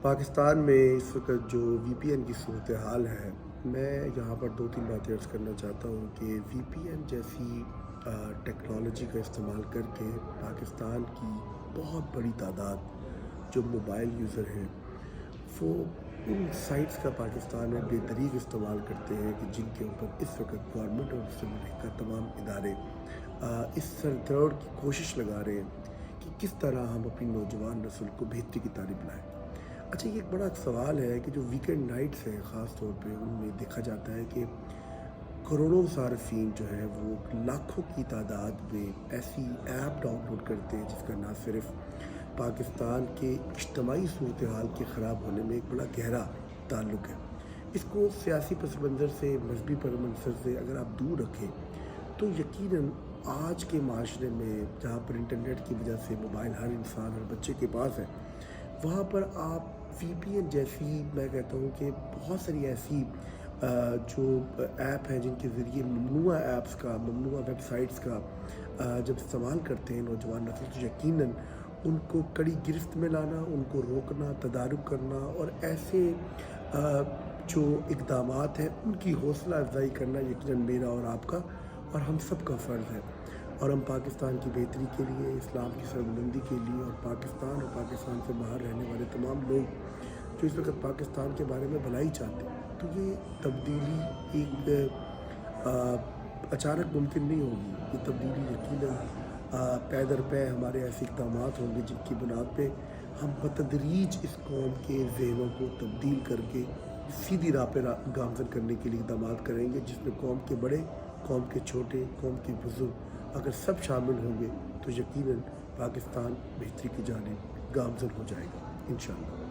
پاکستان میں اس وقت جو وی پی این کی صورتحال ہے، میں یہاں پر دو تین باتیں عرض کرنا چاہتا ہوں کہ وی پی این جیسی ٹیکنالوجی کا استعمال کر کے پاکستان کی بہت بڑی تعداد جو موبائل یوزر ہیں وہ ان سائٹس کا پاکستان میں بے دریغ استعمال کرتے ہیں کہ جن کے اوپر اس وقت گورنمنٹ اور اس سے ملک تمام ادارے اس سر دوڑ کی کوشش لگا رہے ہیں کہ کس طرح ہم اپنی نوجوان نسل کو بہتری کی طرف لائیں۔ اچھا، یہ ایک بڑا سوال ہے کہ جو ویکینڈ نائٹس ہیں خاص طور پہ ان میں دیکھا جاتا ہے کہ کروڑوں صارفین جو ہیں وہ لاکھوں کی تعداد میں ایسی ایپ ڈاؤن لوڈ کرتے ہیں جس کا نہ صرف پاکستان کے اجتماعی صورتحال کے خراب ہونے میں ایک بڑا گہرا تعلق ہے۔ اس کو سیاسی پس منظر سے، مذہبی پس منظر سے اگر آپ دور رکھیں تو یقیناً آج کے معاشرے میں جہاں پر انٹرنیٹ کی وجہ سے موبائل ہر انسان ہر بچے کے پاس ہے، وہاں پر آپ وی پی این جیسی، میں کہتا ہوں کہ بہت ساری ایسی جو ایپ ہیں جن کے ذریعے ممنوع ایپس کا، ممنوع ویب سائٹس کا جب استعمال کرتے ہیں نوجوان نسل، تو یقیناً ان کو کڑی گرفت میں لانا، ان کو روکنا، تدارک کرنا اور ایسے جو اقدامات ہیں ان کی حوصلہ افزائی کرنا یقیناً میرا اور آپ کا اور ہم سب کا فرض ہے۔ اور ہم پاکستان کی بہتری کے لیے، اسلام کی سربلندی کے لیے اور پاکستان سے باہر رہنے والے تمام لوگ جو اس وقت پاکستان کے بارے میں بھلائی چاہتے ہیں، تو یہ تبدیلی ایک اچانک ممکن نہیں ہوگی۔ یہ تبدیلی یقیناً پے در پے ہمارے ایسے اقدامات ہوں گے جن کی بنیاد پہ ہم بتدریج اس قوم کے ذہنوں کو تبدیل کر کے سیدھی راہ پہ گامزن کرنے کے لیے اقدامات کریں گے، جس میں قوم کے بڑے، قوم کے چھوٹے، قوم کے بزرگ اگر سب شامل ہوں گے تو یقیناً پاکستان بہتری کی جانب گامزن ہو جائے گا انشاءاللہ۔